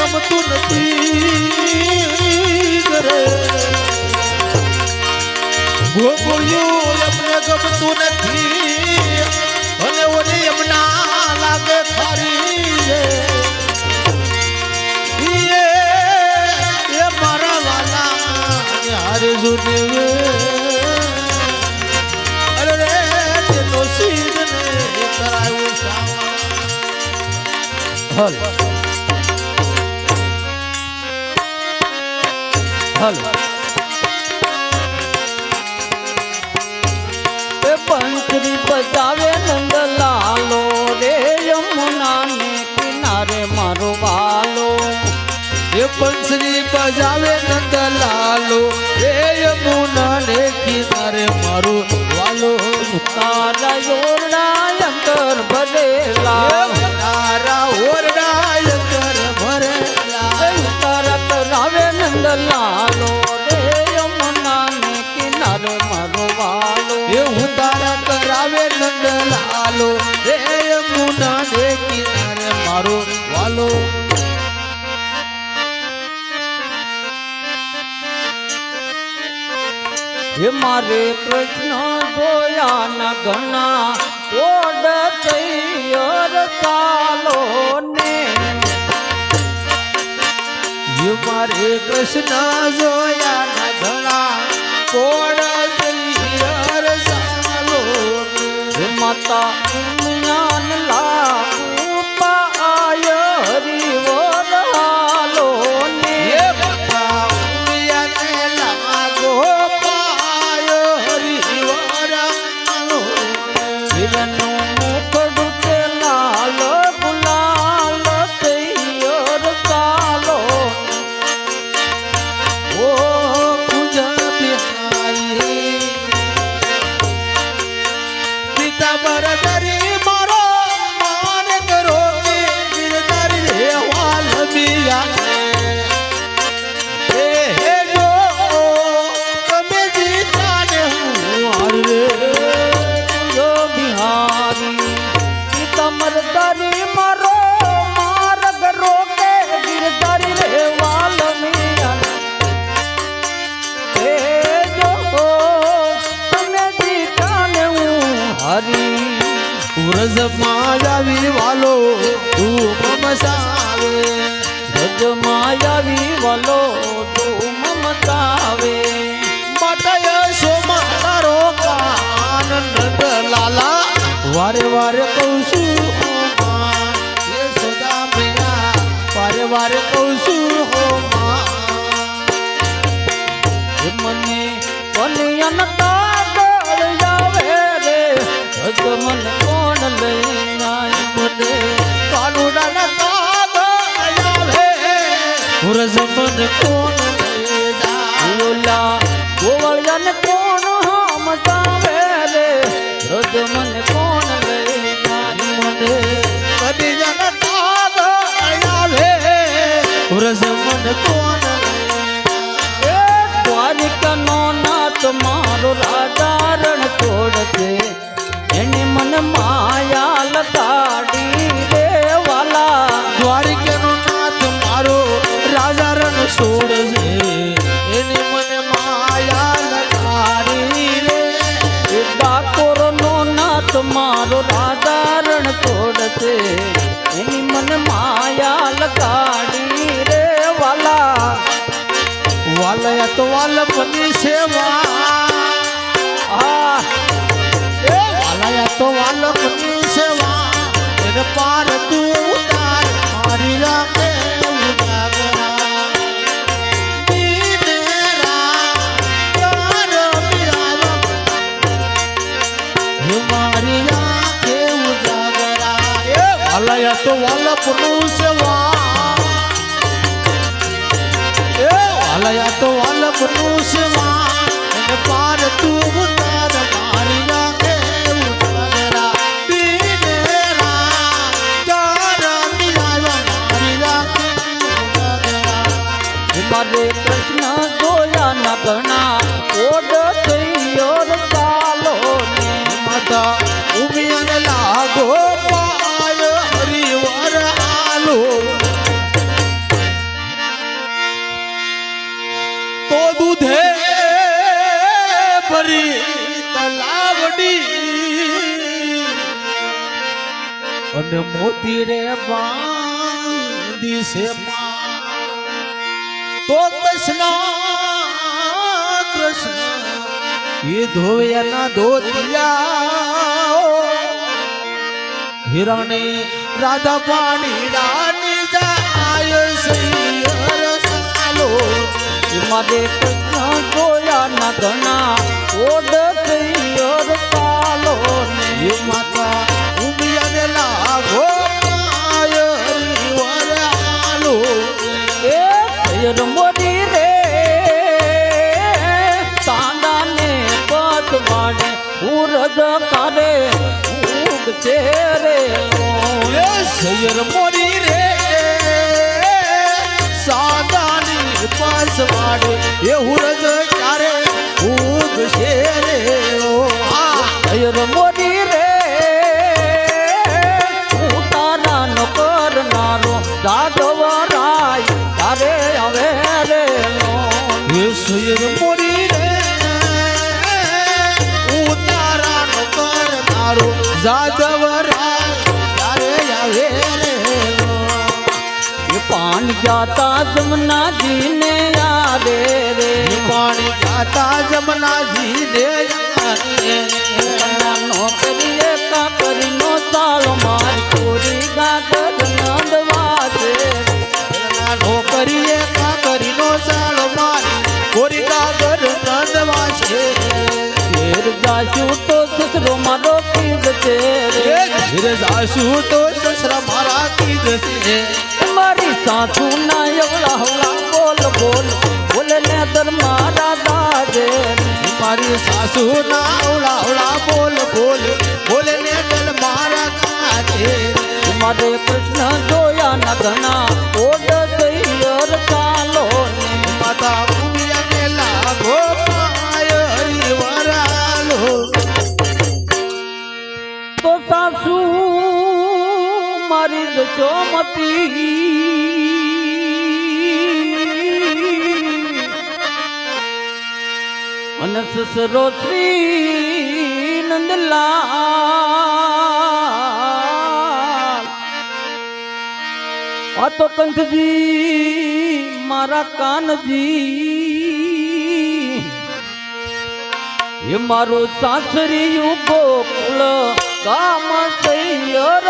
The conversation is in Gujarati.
ગમતું નથી રે ગોકુળિયું એમને ગમતું નથી અને ઓલી એમના લાગે ખારી એ મારા વાલા હારે જુને અરે રે તેનો સીધ ને કરાયું હલ હલ બંસરી બજાવે નંદલાલો રે યમુના ને કિનારે મારો વાલો એ બંસરી બજાવે નંદલાલો રે યમુના ને કિનારે મારો વાલો તારા યોરડા અંતર ભરેલા તારા ઓરડા અંતર ભરેલા તારા કરાવે નંદલાલો રે યમુના ને કિનારે મારો વાલો એ હું તારા કરાવે નંદલાલો રે યમુના ને કિનારે મારો વાલો હે મારે કૃષ્ણ જોયા ના ઘણા ઓડ તૈયાર ચાલો ને હે મારે કૃષ્ણ જોયા ના ઘણા કોડ તૈયાર ચાલો હે માતા ઉમિયાન લાગુ પાય હરિવર હાલો ને હે માતા ઉમિયાને લાગો પાય હરિવર હાલો હિરનું મુખડું તે લાલ ગુલાલ તૈયાર ચાલો ઓ પૂજા બિહારી પિતા બરદરી મારો માન કરો કે ગિરધારી રે વાલ બિયા હે જો તમે જીતાને હું હાર રે જો બિહારી પિતમર દરી મારો માર્ગ રોકે ગિરધારી રે વાલ્મીયા હે જો તમે જીતાને હું હરી વ્રજ માયાવી વાલો તું મમસાવે રજ માયાવી વાલો તું મમતાવે મટય સોમા તારો કાન નંદ લાલા વારે વારે કહું છું હો માં એ સદા મૈયા વારે વારે કહું છું હો માં મને કલિયન કાગળ આવે રે રજ મન કોણ લઈ જાય મને કાનુડાના કાગળ આવે વ્રજ મન કોણ લઈ જાય ઓલા ગોવળિયન કોણ હમતાવે રે રજ મન કોણ લઈ જાય મને કદી જન કાગળ આવે વ્રજ મન કોણ એ દ્વારિકાનો નાથ મારો રાજા રણ છોડ છે એની મન માયા લગાડી રે વાલા દ્વારિકાનો નાથ મારો રાજા રણ છોડ છે એની મને માયા લગાડી રે એ ડાકોરનો નાથ મારો રાજા રણ છોડ છે એની મન માયા લગાડી રે વાલા વાલયા તો વાલપની સેવા આ એ વાલયા તો વાલપની સેવા એને પાર તું ઉતાર મારી રાખે ઉજાગરા દીનેરા તાર બિરાવા હે મારી રાખે ઉજાગરા એ વાલયા તો વાલપનું સેવા વાલયા તો વાલપનું સેવા એને પાર તું ઉતાર મારી રાખે ઉતારા બીનેરા ચાર બિરાવા મારી રાખે ઉતારા મારે કૃષ્ણ જોયા ના ઘણા ઓડ થયો ચાલો ને માતા ઉમિયાને લાગો પાય હરિવર આલો અને મોતી રે બાંધી છે તો કૃષ્ણ એ ધોયાના ધોતિયા હિરણે રાધા પાણી રાની જાય સૈયર સાલો મારે કૃષ્ણ જોયા ના ઘણા ઓડ સૈયર ચાલો ને એ માતા ઉમિયાને લાગો પાયરી વરાલો એ સૈયર મોરી રે તાંડાને પતવાડે ઉરજ કરે ઉગ છે રે એ સૈયર મોરી રે સાદાની પાસવાડે એ હુરજ ક્યારે ઉગ છે રે સૈયર મોરી રે ઉતારા ન કરનારો જાદવ રાય તારે હવે રે એ સૈયર મોરી રે ઉતારા નો કરનારો જાદવ રાય તારે આવે રે એ પાન જાતા જમનાજી ને યારે રે પાણી ગાતા જમનાજી દે નોકરીએ કાકરીનો તાળ માર ચોરી ગાગર નંદવા છે નોકરીએ કાકરીનો સાળ મારી કોરી કાગર નંદવા છે ઘેર જાશું તો સસરો મારો કીધ છે રે ધીરે જાશું તો સસરા મારા કીધ છે મારી સાસુ ના એવડા હવડા બોલ બોલ બોલે ને દર મારા દાદે મારી સાસુ ના અવળા અવળા બોલ બોલ બોલે ને દલ મારા કાજે મારે કૃષ્ણ જોયા ના ઘણા ઓડ સૈયર ચાલો ને માતા ઉમિયાને લાગો પાય હરી વરાલો તો સાસુ મારી જશોમતી અને સસરો શ્રી નંદલાલ આ તો કંઠજી મારા કાનજી એ મારો સાસરિયું ગોકુળ કામ સૈયર